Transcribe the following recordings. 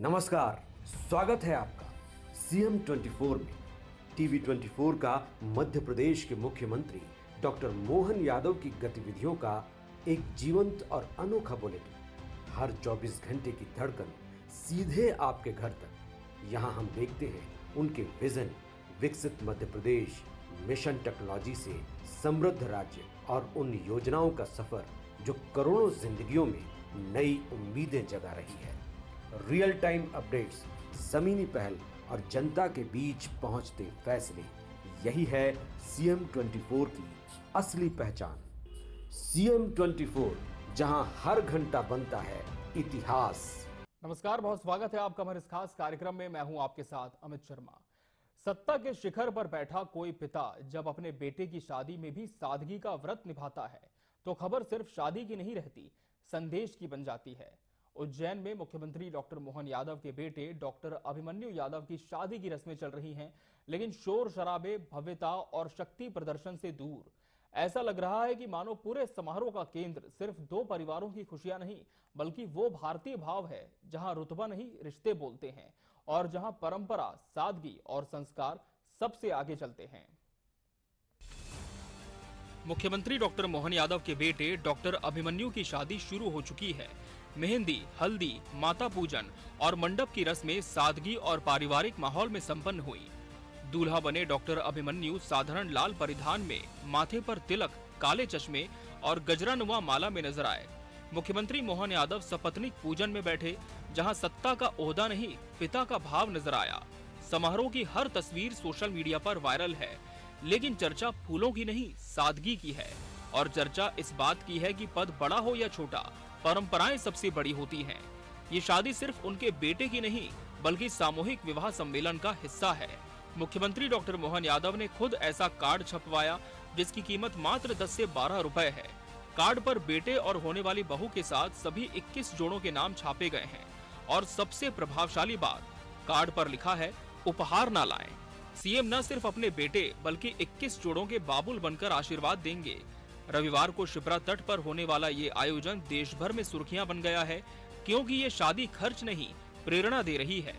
नमस्कार, स्वागत है आपका सीएम 24 में। टीवी 24 का मध्य प्रदेश के मुख्यमंत्री डॉक्टर मोहन यादव की गतिविधियों का एक जीवंत और अनोखा बुलेटिन। हर 24 घंटे की धड़कन सीधे आपके घर तक। यहाँ हम देखते हैं उनके विजन, विकसित मध्य प्रदेश, मिशन टेक्नोलॉजी से समृद्ध राज्य और उन योजनाओं का सफर जो करोड़ों जिंदगियों में नई उम्मीदें जगा रही है। रियल टाइम अपडेट्स, जमीनी पहल और जनता के बीच पहुंचते फैसले, यही है सीएम 24 की असली पहचान। सीएम 24, जहां हर घंटा बनता है इतिहास। नमस्कार, बहुत स्वागत है आपका हमारे इस खास कार्यक्रम में। मैं हूं आपके साथ अमित शर्मा। सत्ता के शिखर पर बैठा कोई पिता जब अपने बेटे की शादी में भी सादगी का व्रत निभाता है तो खबर सिर्फ शादी की नहीं रहती, संदेश की बन जाती है। उज्जैन में मुख्यमंत्री डॉक्टर मोहन यादव के बेटे डॉक्टर अभिमन्यु यादव की शादी की रस्में चल रही हैं, लेकिन शोर शराबे, भव्यता और शक्ति प्रदर्शन से दूर। ऐसा लग रहा है कि मानो पूरे समारोह का केंद्र सिर्फ दो परिवारों की खुशियां नहीं, बल्कि वो भारतीय भाव है जहां रुतबा नहीं, रिश्ते बोलते हैं और जहां परंपरा, सादगी और संस्कार सबसे आगे चलते हैं। मुख्यमंत्री डॉक्टर मोहन यादव के बेटे डॉक्टर अभिमन्यु की शादी शुरू हो चुकी है। मेहंदी, हल्दी, माता पूजन और मंडप की रस्में सादगी और पारिवारिक माहौल में संपन्न हुई। दूल्हा बने डॉक्टर अभिमन्यु साधारण लाल परिधान में, माथे पर तिलक, काले चश्मे और गजरानुमा माला में नजर आए। मुख्यमंत्री मोहन यादव सपत्नीक पूजन में बैठे, जहां सत्ता का ओहदा नहीं, पिता का भाव नजर आया। समारोह की हर तस्वीर सोशल मीडिया पर वायरल है, लेकिन चर्चा फूलों की नहीं, सादगी की है। और चर्चा इस बात की है कि पद बड़ा हो या छोटा, परंपराएं सबसे बड़ी होती हैं। ये शादी सिर्फ उनके बेटे की नहीं, बल्कि सामूहिक विवाह सम्मेलन का हिस्सा है। मुख्यमंत्री डॉक्टर मोहन यादव ने खुद ऐसा कार्ड छपवाया, जिसकी कीमत मात्र 10 से 12 रुपए है। कार्ड पर बेटे और होने वाली बहू के साथ सभी 21 जोड़ों के नाम छापे गए हैं। और सबसे प्रभावशाली बात, कार्ड पर लिखा है, उपहार ना लाएं। सीएम न सिर्फ अपने बेटे बल्कि 21 जोड़ों के बाबुल बनकर आशीर्वाद देंगे। रविवार को शिप्रा तट पर होने वाला ये आयोजन देश भर में सुर्खियां बन गया है, क्योंकि ये शादी खर्च नहीं, प्रेरणा दे रही है।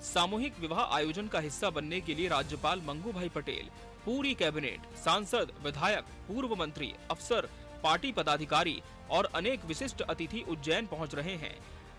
सामूहिक विवाह आयोजन का हिस्सा बनने के लिए राज्यपाल मंगू भाई पटेल, पूरी कैबिनेट, सांसद, विधायक, पूर्व मंत्री, अफसर, पार्टी पदाधिकारी और अनेक विशिष्ट अतिथि उज्जैन पहुंच रहे हैं।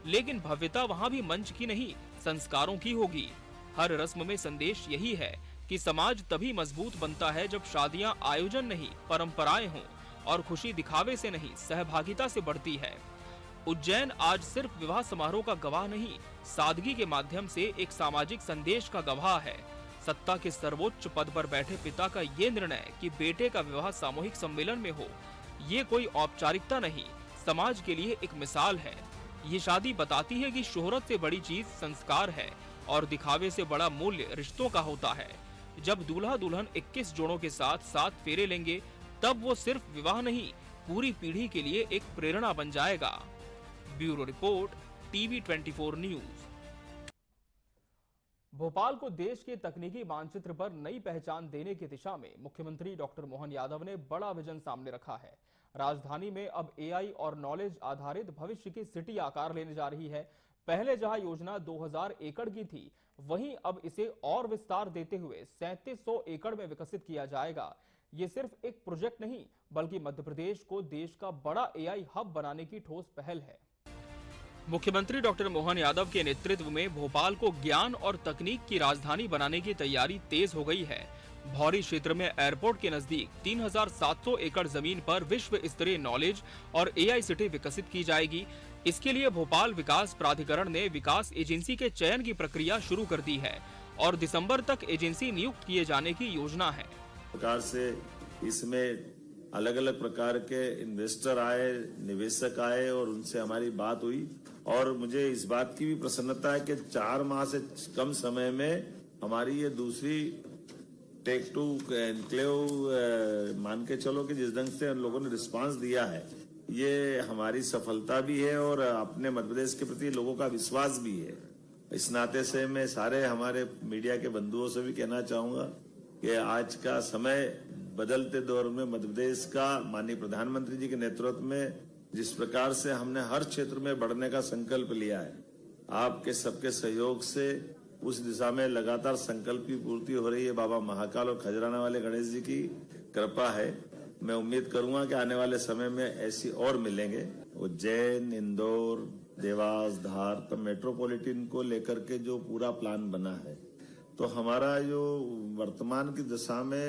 लेकिन भव्यता वहां भी मंच की नहीं, संस्कारों की होगी। हर रस्म में संदेश यही है कि समाज तभी मजबूत बनता है जब शादियां आयोजन नहीं, परंपराएं हों और खुशी दिखावे से नहीं, सहभागिता से बढ़ती है। उज्जैन आज सिर्फ विवाह समारोह का गवाह नहीं, सादगी के माध्यम से एक सामाजिक संदेश का गवाह है। सत्ता के सर्वोच्च पद पर बैठे पिता का ये निर्णय कि बेटे का विवाह सामूहिक सम्मेलन में हो, ये कोई औपचारिकता नहीं, समाज के लिए एक मिसाल है। ये शादी बताती है कि शोहरत से बड़ी चीज संस्कार है और दिखावे से बड़ा मूल्य रिश्तों का होता है। जब दूल्हा दुल्हन 21 जोड़ों के साथ 7 फेरे लेंगे, तब वो सिर्फ विवाह नहीं, पूरी पीढ़ी के लिए एक प्रेरणा बन जाएगा। Bureau report, TV 24 news. Bhopal को देश के तकनीकी मानचित्र पर नई पहचान देने की दिशा में मुख्यमंत्री डॉक्टर मोहन यादव ने बड़ा विजन सामने रखा है। राजधानी में अब एआई और नॉलेज आधारित भविष्य की सिटी आकार लेने जा रही है। पहले जहां योजना 2000 एकड़ की थी, वहीं अब इसे और विस्तार देते हुए 3700 एकड़ में विकसित किया जाएगा। ये सिर्फ एक प्रोजेक्ट नहीं, बल्कि मध्य प्रदेश को देश का बड़ा एआई हब बनाने की ठोस पहल है। मुख्यमंत्री डॉक्टर मोहन यादव के नेतृत्व में भोपाल को ज्ञान और तकनीक की राजधानी बनाने की तैयारी तेज हो गई है। भौरी क्षेत्र में एयरपोर्ट के नजदीक 3700 एकड़ जमीन पर विश्व स्तरीय नॉलेज और एआई सिटी विकसित की जाएगी। इसके लिए भोपाल विकास प्राधिकरण ने विकास एजेंसी के चयन की प्रक्रिया शुरू कर दी है और दिसंबर तक एजेंसी नियुक्त किए जाने की योजना है। प्रकार से इसमें अलग अलग प्रकार के इन्वेस्टर आए, निवेशक आए और उनसे हमारी बात हुई और मुझे इस बात की भी प्रसन्नता है कि 4 माह से कम समय में हमारी ये दूसरी टेक टू एनक्लेव मान के चलो कि जिस ढंग से उन लोगों ने रिस्पांस दिया है, ये हमारी सफलता भी है और अपने मध्य प्रदेश के प्रति लोगों का विश्वास भी है। इस नाते से मैं सारे हमारे मीडिया के बंधुओं से भी कहना चाहूंगा कि आज का समय बदलते दौर में मध्य प्रदेश का माननीय प्रधानमंत्री जी के नेतृत्व में जिस प्रकार से हमने हर क्षेत्र में बढ़ने का संकल्प लिया है, आपके सबके सहयोग से उस दिशा में लगातार संकल्प की पूर्ति हो रही है। बाबा महाकाल और खजराना वाले गणेश जी की कृपा है। मैं उम्मीद करूंगा कि आने वाले समय में ऐसी और मिलेंगे। उज्जैन, इंदौर, देवास, धार, तो मेट्रोपॉलिटन को लेकर के जो पूरा प्लान बना है, तो हमारा जो वर्तमान की दशा में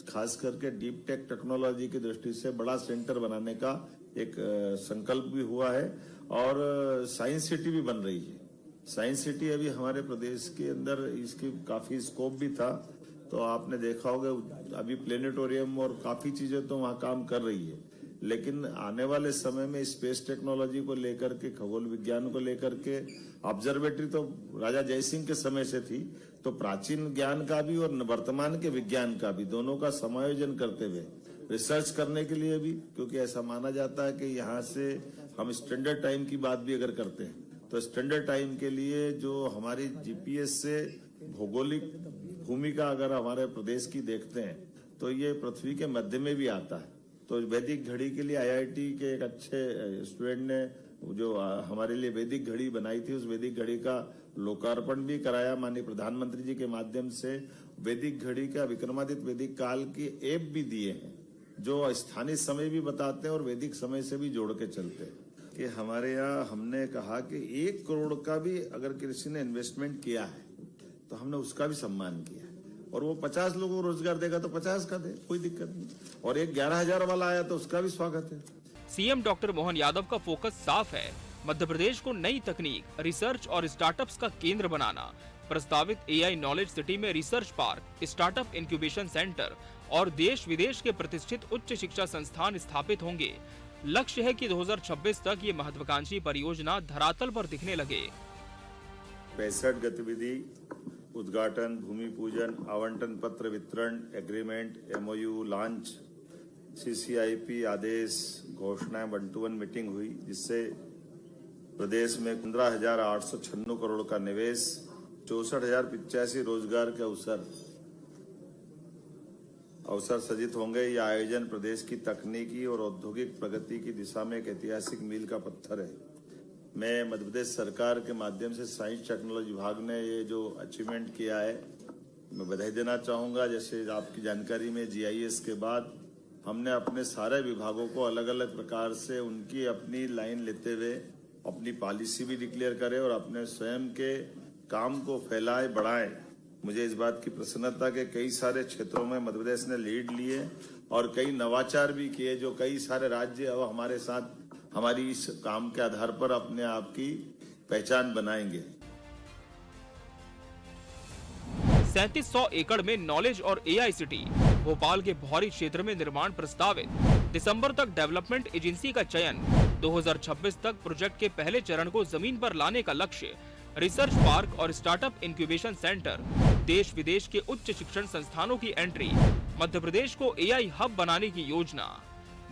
खास करके डीप टेक टेक्नोलॉजी की दृष्टि से बड़ा सेंटर बनाने का एक संकल्प भी हुआ है और साइंस सिटी भी बन रही है। साइंस सिटी अभी हमारे प्रदेश के अंदर इसकी काफी स्कोप भी था, तो आपने देखा होगा अभी प्लेनेटोरियम और काफी चीजें तो वहां काम कर रही है, लेकिन आने वाले समय में स्पेस टेक्नोलॉजी को लेकर के, खगोल विज्ञान को लेकर के, ऑब्जर्वेटरी तो राजा जयसिंह के समय से थी, तो प्राचीन ज्ञान का भी और वर्तमान के विज्ञान का भी दोनों का समायोजन करते हुए रिसर्च करने के लिए भी, क्योंकि ऐसा माना जाता है कि यहाँ से हम स्टैंडर्ड टाइम की बात भी अगर करते हैं तो स्टैंडर्ड टाइम के लिए जो हमारी जीपीएस से भौगोलिक भूमिका अगर हमारे प्रदेश की देखते हैं तो ये पृथ्वी के मध्य में भी आता है। तो वैदिक घड़ी के लिए आईआईटी के एक अच्छे स्टूडेंट ने जो हमारे लिए वैदिक घड़ी बनाई थी, उस वैदिक घड़ी का लोकार्पण भी कराया माननीय प्रधानमंत्री जी के माध्यम से। वैदिक घड़ी का विक्रमादित्य वैदिक काल की ऐप भी दिए हैं जो स्थानीय समय भी बताते हैं और वैदिक समय से भी जोड़ के चलते हैं। कि हमारे यहाँ हमने कहा कि 1 करोड़ का भी अगर किसी ने इन्वेस्टमेंट किया है तो हमने उसका भी सम्मान किया, और वो 50 लोगों को रोजगार देगा तो 50 का दे, कोई दिक्कत नहीं। और एक 11,000 वाला आया तो उसका भी स्वागत है। सीएम डॉक्टर मोहन यादव का फोकस साफ है, मध्य प्रदेश को नई तकनीक, रिसर्च और स्टार्टअप्स का केंद्र बनाना। प्रस्तावित एआई नॉलेज सिटी में research park, startup incubation centre और देश विदेश के प्रतिष्ठित उच्च शिक्षा संस्थान स्थापित होंगे। लक्ष्य है कि 2026 तक ये महत्वाकांक्षी परियोजना धरातल पर दिखने लगे। 65 गतिविधि, उद्घाटन, भूमि पूजन, आवंटन पत्र वितरण, एग्रीमेंट, एमओयू लॉन्च, सीसीआईपी आदेश, घोषणाएं 1-to-1 मीटिंग हुई, जिससे प्रदेश में 15,896 करोड़ का निवेश, 64,085 रोजगार के अवसर सृजित होंगे। यह आयोजन प्रदेश की तकनीकी और औद्योगिक प्रगति की दिशा में एक ऐतिहासिक मील का पत्थर है। मैं मध्य प्रदेश सरकार के माध्यम से साइंस टेक्नोलॉजी विभाग ने ये जो अचीवमेंट किया है, मैं बधाई देना चाहूँगा। जैसे आपकी जानकारी में जीआईएस के बाद हमने अपने सारे विभागों को अलग अलग प्रकार से उनकी अपनी लाइन लेते हुए अपनी पॉलिसी भी डिक्लेयर करें और अपने स्वयं के काम को फैलाए बढ़ाएं। मुझे इस बात की प्रसन्नता के कई सारे क्षेत्रों में मध्य प्रदेश ने लीड लिए और कई नवाचार भी किए, जो कई सारे राज्य अब हमारे साथ हमारी इस काम के आधार पर अपने आप की पहचान बनाएंगे। 3700 एकड़ में नॉलेज और एआई सिटी, भोपाल के भौरी क्षेत्र में निर्माण प्रस्तावित। दिसंबर तक डेवलपमेंट एजेंसी का चयन, 2026 तक प्रोजेक्ट के पहले चरण को जमीन पर लाने का लक्ष्य। रिसर्च पार्क और स्टार्टअप इंक्यूबेशन सेंटर, देश विदेश के उच्च शिक्षण संस्थानों की एंट्री, मध्य प्रदेश को एआई हब बनाने की योजना।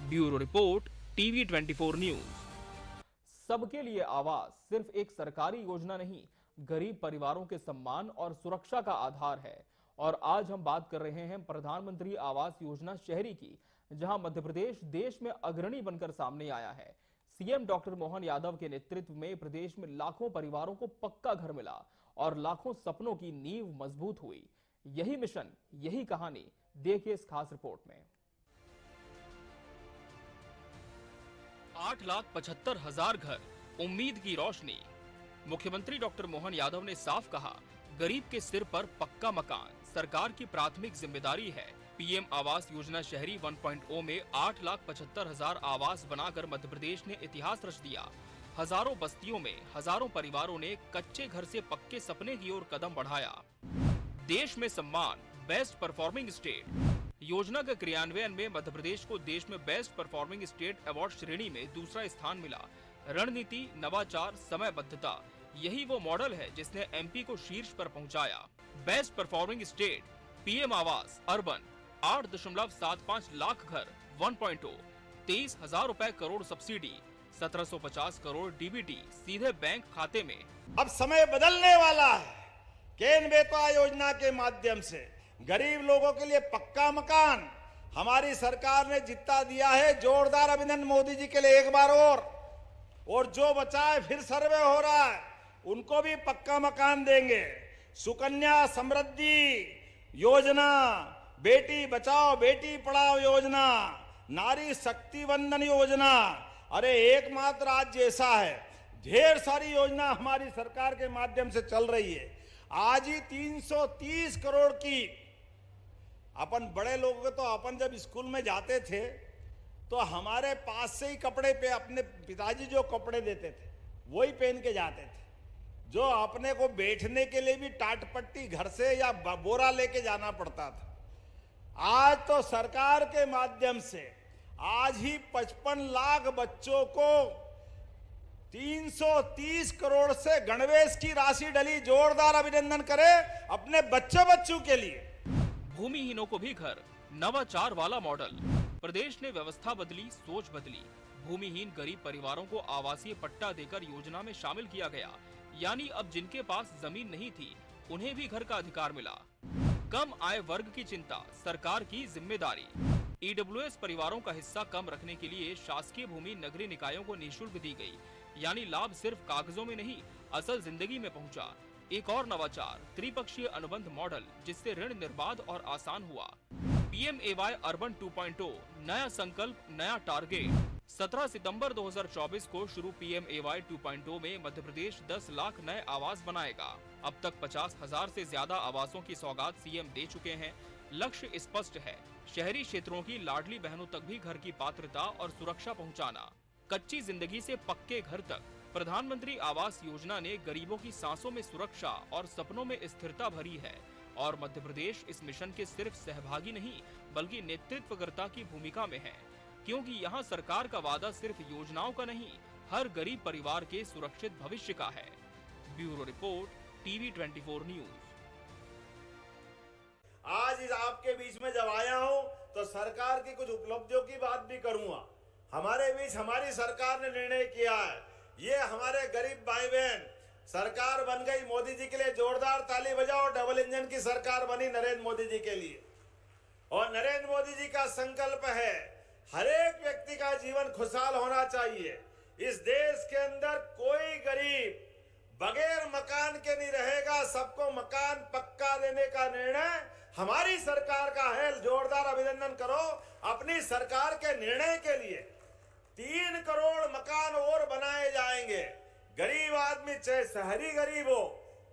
Bureau report, TV 24 news. सबके लिए आवास सिर्फ एक सरकारी योजना नहीं, गरीब परिवारों के सम्मान और सुरक्षा का आधार है। और आज हम बात कर रहे हैं प्रधानमंत्री आवास योजना शहरी की, जहां मध्य प्रदेश देश में अग्रणी बनकर सामने आया है। सीएम डॉक्टर मोहन यादव के नेतृत्व में प्रदेश में लाखों परिवारों को पक्का घर मिला और लाखों सपनों की नींव मजबूत हुई। यही मिशन, यही कहानी, देखिए इस खास रिपोर्ट में। 8,75,000 घर, उम्मीद की रोशनी। मुख्यमंत्री डॉक्टर मोहन यादव ने साफ कहा, गरीब के सिर पर पक्का मकान सरकार की प्राथमिक जिम्मेदारी है। पीएम आवास योजना शहरी 1.0 में 8,75,000 आवास बनाकर मध्य प्रदेश ने इतिहास रच दिया। हजारों बस्तियों में हजारों परिवारों ने कच्चे घर से पक्के सपने की ओर कदम बढ़ाया। देश में सम्मान, बेस्ट परफॉर्मिंग स्टेट। योजना के क्रियान्वयन में मध्य प्रदेश को देश में बेस्ट परफॉर्मिंग स्टेट अवार्ड श्रेणी में दूसरा स्थान मिला। रणनीति, नवाचार, समयबद्धता, यही वो मॉडल है जिसने एमपी को शीर्ष पर पहुंचाया। बेस्ट परफॉर्मिंग स्टेट, पीएम आवास अर्बन, 8.75 लाख घर 1.0, 23,000 रुपए करोड़ सब्सिडी, 1750 करोड़ डीबीटी सीधे बैंक खाते में। अब समय बदलने वाला है। केंद्र बेतवा योजना के माध्यम से गरीब लोगों के लिए पक्का मकान हमारी सरकार ने जितना दिया है, जोरदार अभिनंदन मोदी जी के लिए एक बार और जो बचा है फिर सर्वे हो रहा है। उनको भी पक्का मकान देंगे। सुकन्या समृद्धि योजना, बेटी बचाओ बेटी पढ़ाओ योजना, नारी शक्ति वंदन योजना, अरे एकमात्र राज्य ऐसा है, ढेर सारी योजना हमारी सरकार के माध्यम से चल रही है। आज ही 330 करोड़ की, अपन बड़े लोग तो अपन जब स्कूल में जाते थे तो हमारे पास से ही कपड़े पे अपने पिताजी जो कपड़े देते थे वही पहन के जाते थे। जो अपने को बैठने के लिए भी टाटपट्टी घर से या बोरा लेके जाना पड़ता था। आज तो सरकार के माध्यम से आज ही 55 लाख बच्चों को 330 करोड़ से गणवेश की राशि डली। जोरदार अभिनंदन करें अपने बच्चों के लिए। भूमिहीनों को भी घर, नवाचार वाला मॉडल। प्रदेश ने व्यवस्था बदली, सोच बदली। भूमिहीन गरीब परिवारों को आवासीय पट्टा देकर योजना में शामिल किया गया। यानी अब जिनके पास जमीन नहीं थी उन्हें भी घर का अधिकार मिला। कम आय वर्ग की चिंता, सरकार की जिम्मेदारी। ईडब्ल्यूएस परिवारों का हिस्सा कम रखने के लिए शासकीय भूमि नगरीय निकायों को निःशुल्क दी गई। यानी लाभ सिर्फ कागजों में नहीं, असल जिंदगी में पहुंचा। एक और नवाचार, त्रिपक्षीय अनुबंध मॉडल, जिससे ऋण निर्बाध और आसान हुआ। PMAY अर्बन 2.0, नया संकल्प, नया टारगेट। 17 सितंबर 2024 को शुरू PMAY 2.0 में मध्य प्रदेश 10 लाख नए आवास बनाएगा। अब तक 50,000 से ज्यादा आवासों की सौगात सीएम दे चुके हैं। लक्ष्य स्पष्ट है, शहरी क्षेत्रों की लाडली बहनों तक भी घर की पात्रता और सुरक्षा पहुंचाना। कच्ची जिंदगी से पक्के घर तक प्रधानमंत्री आवास योजना ने गरीबों की सांसों में सुरक्षा और सपनों में स्थिरता भरी है। और मध्य प्रदेश इस मिशन के सिर्फ सहभागी नहीं बल्कि नेतृत्वकर्ता की भूमिका में है, क्योंकि यहाँ सरकार का वादा सिर्फ योजनाओं का नहीं, हर गरीब परिवार के सुरक्षित भविष्य का है। Bureau report, TV 24 news. आज इस आपके बीच में जब आया हूं तो सरकार की कुछ उपलब्धियों की बात भी करूंगा। हमारे बीच हमारी सरकार ने निर्णय किया है, ये हमारे गरीब भाई बहन, सरकार बन गई मोदी जी के लिए। जोरदार ताली बजाओ। डबल इंजन की सरकार बनी नरेंद्र मोदी जी के लिए। और नरेंद्र मोदी जी का संकल्प है हर एक व्यक्ति का जीवन खुशहाल होना चाहिए। इस देश के अंदर कोई गरीब बगैर मकान के नहीं रहेगा। सबको मकान पक्का देने का निर्णय हमारी सरकार का है। जोरदार अभिनंदन करो अपनी सरकार के निर्णय के लिए। 3 करोड़ मकान और बनाए जाएंगे। गरीब आदमी चाहे शहरी गरीब हो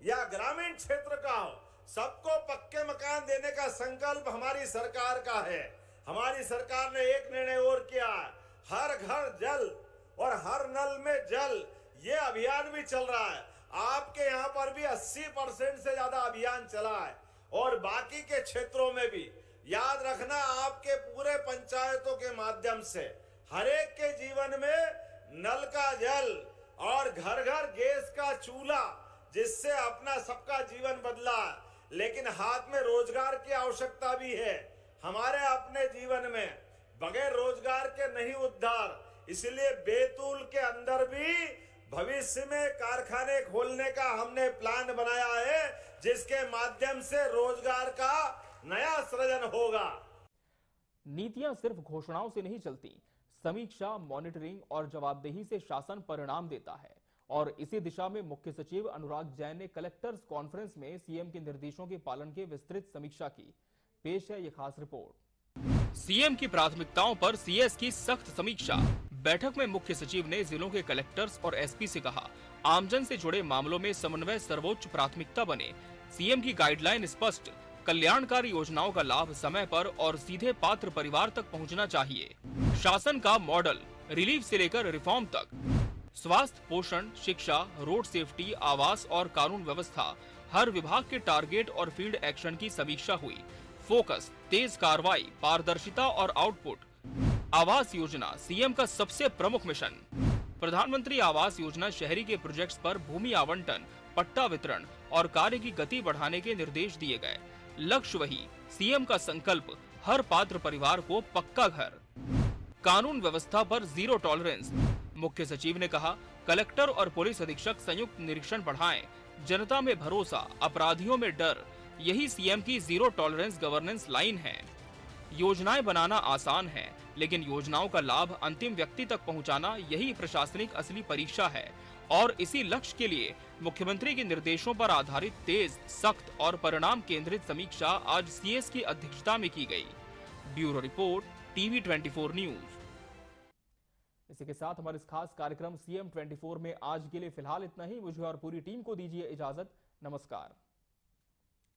या ग्रामीण क्षेत्र का हो, सबको पक्के मकान देने का संकल्प हमारी सरकार का है। हमारी सरकार ने एक निर्णय और किया, हर घर जल और हर नल में जल, ये अभियान भी चल रहा है। आपके यहाँ पर भी 80% से ज्यादा अभियान चला है और बाकी के क्षेत्रों में भी। याद रखना, आपके पूरे पंचायतों के माध्यम से हर एक के जीवन में नल का जल और घर घर गैस का चूल्हा, जिससे अपना सबका जीवन बदला। लेकिन हाथ में रोजगार की आवश्यकता भी है। हमारे अपने जीवन में बगैर रोजगार के नहीं उद्धार। इसलिए बैतूल के अंदर भी भविष्य में कारखाने खोलने का हमने प्लान बनाया है, जिसके माध्यम से रोजगार का नया सृजन होगा। नीतियां सिर्फ घोषणाओं से नहीं चलती, समीक्षा, मॉनिटरिंग और जवाबदेही से शासन परिणाम देता है। और इसी दिशा में मुख्य सचिव अनुराग जैन ने कलेक्टर्स कॉन्फ्रेंस में सीएम के निर्देशों के पालन की विस्तृत समीक्षा की। पेश है ये खास रिपोर्ट। सीएम की प्राथमिकताओं पर सीएस की सख्त समीक्षा। बैठक में मुख्य सचिव ने जिलों के कलेक्टर्स और एसपी से कहा, आमजन से जुड़े मामलों में समन्वय सर्वोच्च प्राथमिकता बने। सीएम की गाइडलाइन स्पष्ट, कल्याणकारी योजनाओं का लाभ समय पर और सीधे पात्र परिवार तक पहुंचना चाहिए। शासन का मॉडल, रिलीफ से लेकर रिफॉर्म तक। स्वास्थ्य, पोषण, शिक्षा, रोड सेफ्टी, आवास और कानून व्यवस्था, हर विभाग के टारगेट और फील्ड एक्शन की समीक्षा हुई। फोकस, तेज कार्रवाई, पारदर्शिता और आउटपुट। आवास योजना सीएम का सबसे प्रमुख मिशन। प्रधानमंत्री आवास योजना शहरी के प्रोजेक्ट्स पर भूमि आवंटन, पट्टा वितरण और कार्य की गति बढ़ाने के निर्देश दिए गए। लक्ष्य वही, सीएम का संकल्प, हर पात्र परिवार को पक्का घर। कानून व्यवस्था पर जीरो टॉलरेंस। मुख्य सचिव ने कहा, कलेक्टर और पुलिस अधीक्षक संयुक्त निरीक्षण बढ़ाएं। जनता में भरोसा, अपराधियों में डर, यही सीएम की जीरो टॉलरेंस गवर्नेंस लाइन है। योजनाएं बनाना आसान है, लेकिन योजनाओं का लाभ अंतिम व्यक्ति तक पहुंचाना यही प्रशासनिक असली परीक्षा है। और इसी लक्ष्य के लिए मुख्यमंत्री के निर्देशों पर आधारित तेज, सख्त और परिणाम केंद्रित समीक्षा आज सीएस की अध्यक्षता में की गई। Bureau report, TV 24 news. इसी के साथ हमारे इस खास कार्यक्रम CM 24 में आज के लिए फिलहाल इतना ही। मुझे और पूरी टीम को दीजिए इजाजत। नमस्कार।